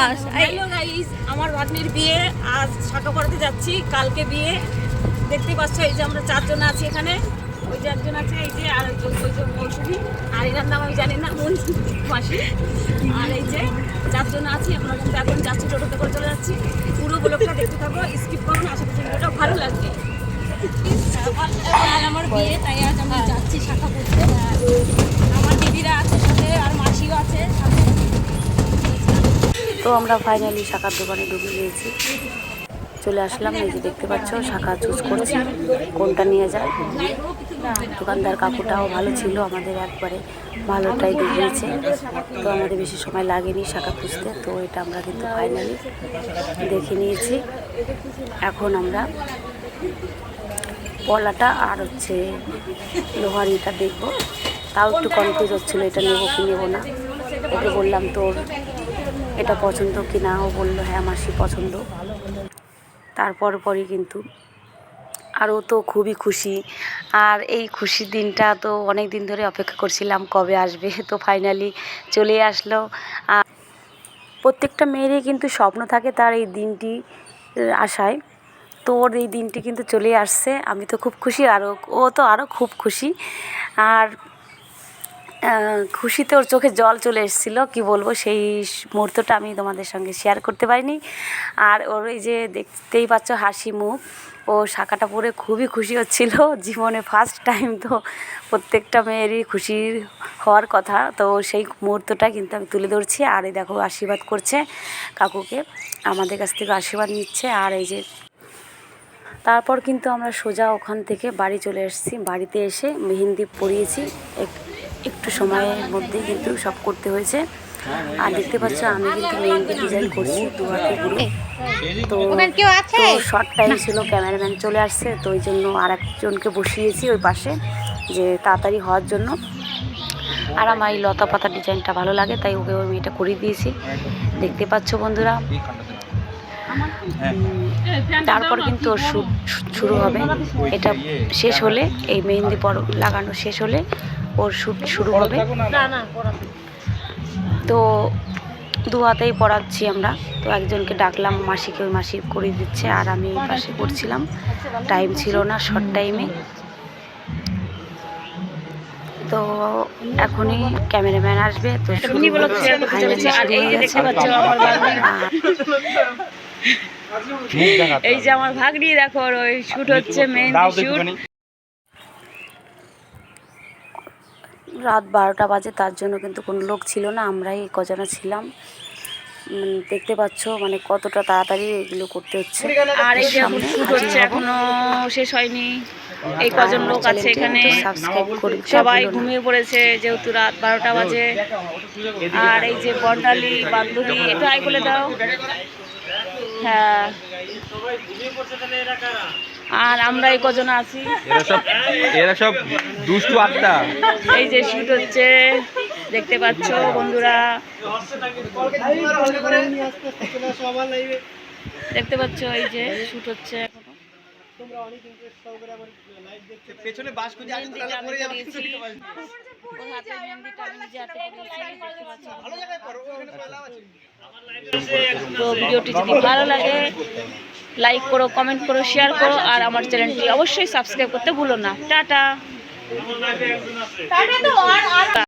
Hello guys, আমার ভাগ্নির বিয়ে, আজ শাখা পড়াতে যাচ্ছি, কালকে বিয়ে। দেখতেই পাচ্ছ, এই যে আমরা চারজন আছি এখানে। ওই যে একজন আছে, এই যে, আর ওই যে মৌসুমী, আর এনার নাম আমি জানি না, মাসি। আর এই যে চারজন আছি আমরা, কিন্তু এখন যাচ্ছি, টোটোতে করে চলে যাচ্ছি। পুরো ব্লগটা দেখতে থাকো, স্কিপ করো না, আশা করছি ভিডিওটা ভালো লাগবে। আর আমার বিয়ে, তাই আজ আমরা যাচ্ছি শাখা পড়তে। আমার দিদিরা আছে সাথে, আর মাসিও আছে সাথে। তো আমরা ফাইনালি শাখার দোকানে ঢুকে গিয়েছি, চলে আসলাম। এই যে দেখতে পাচ্ছ, শাখা চুজ করছি কোনটা নিয়ে যায়। দোকানদার কাকুটাও ভালো ছিল, আমাদের একবারে ভালোটাই দেখিয়েছে। তো আমাদের বেশি সময় লাগেনি শাখা খুঁজতে। তো এটা আমরা কিন্তু ফাইনালি দেখে নিয়েছি। এখন আমরা পলাটা আর হচ্ছে লোহারিটা দেখবো। তাও একটু কনফিউজ হচ্ছিলো, এটা নেবো কি নেবো না। ওকে বললাম তোর এটা পছন্দ কি না, ও বললো হ্যাঁ মাসি পছন্দ। তারপর পরই কিন্তু আরও তো খুবই খুশি। আর এই খুশির দিনটা তো অনেক দিন ধরে অপেক্ষা করছিলাম কবে আসবে। তো ফাইনালি চলে আসলো। আর প্রত্যেকটা মেয়েরই কিন্তু স্বপ্ন থাকে তার এই দিনটি আসায়। তো ওর এই দিনটি কিন্তু চলে আসছে, আমি তো খুব খুশি, আর ও তো আরও খুব খুশি। আর খুশিতে ওর চোখে জল চলে এসেছিলো, কি বলবো, সেই মুহূর্তটা আমি তোমাদের সঙ্গে শেয়ার করতে পারিনি। আর ওর এই যে দেখতেই পাচ্ছ হাসি মুখ, ও শাখাটা পরে খুবই খুশি হচ্ছিল, জীবনে ফার্স্ট টাইম। তো প্রত্যেকটা মেয়েরই খুশি হওয়ার কথা, তো সেই মুহূর্তটা কিন্তু আমি তুলে ধরছি। আর এই দেখো আশীর্বাদ করছে কাকুকে, আমাদের কাছ থেকে আশীর্বাদ নিচ্ছে। আর এই যে তারপর কিন্তু আমরা সোজা ওখান থেকে বাড়ি চলে এসেছি। বাড়িতে এসে মেহেন্দি পরিয়েছি, একটু সময়ের মধ্যেই কিন্তু সব করতে হয়েছে। আর দেখতে পাচ্ছ আমি কিন্তু মেহেন্দি ডিজাইন করছি দু হাতে পুরো। তো শর্ট টাইম ছিল, ক্যামেরাম্যান চলে আসছে, তো ওই জন্য আর একজনকে বসিয়েছি ওই পাশে, যে তাড়াতাড়ি হওয়ার জন্য। আর আমার এই লতা পাতা ডিজাইনটা ভালো লাগে, তাই ওকে আমি এটা করিয়ে দিয়েছি। দেখতে পাচ্ছ বন্ধুরা। তারপর কিন্তু ওর শ্যুট শুরু হবে। এটা শেষ হলে, এই মেহেন্দি লাগানো শেষ হলে ওর শ্যুট শুরু হবে। তো দু হাতেই পড়াচ্ছি আমরা। তো একজনকে ডাকলাম, মাসিকে, ওই মাসি করিয়ে দিচ্ছে, আর আমি এই পাশে করছিলাম। টাইম ছিল না, শর্ট টাইমে। তো এখনই ক্যামেরাম্যান আসবে, তো এই যে আমার ভাগ্নি দেখো, ওই শুট হচ্ছে, মেহেন্দি শুট। রাত 12টা বাজে, তার জন্য কিন্তু কোনো লোক ছিল না, আমরাই কজনা ছিলাম। দেখতে পাচ্ছ মানে কতটা তাড়াতাড়ি এগুলো করতে হচ্ছে। আর এই যে শুট হচ্ছে, এখনো শেষ হয়নি। এই কজন লোক আছে এখানে, সবাই ঘুমিয়ে পড়েছে যেহেতু রাত 12টা বাজে। আর এই যে বর্ণালী বান্ধবী, একটু আই বলে দাও। হ্যাঁ, আর আমরা এই কজন আছি, এরা সব দুষ্টু আত্মা। এই যে শুট হচ্ছে, দেখতে পাচ্ছ বন্ধুরা, দেখতে পাচ্ছ এই যে শুট হচ্ছে এখনো। পেছনে বাস করে আগে তালা পড়ে যাবে। ওর হাতে মেহেন্দিটা আমি নিজে হাতে করেছি, দেখতে পাচ্ছ। ভালো জায়গায় করো, ওখানে পয়লা আছে। তো ভিডিওটি যদি ভালো লাগে লাইক করো, কমেন্ট করো, শেয়ার করো, আর আমার চ্যানেলটি অবশ্যই সাবস্ক্রাইব করতে ভুলো না। টাটা।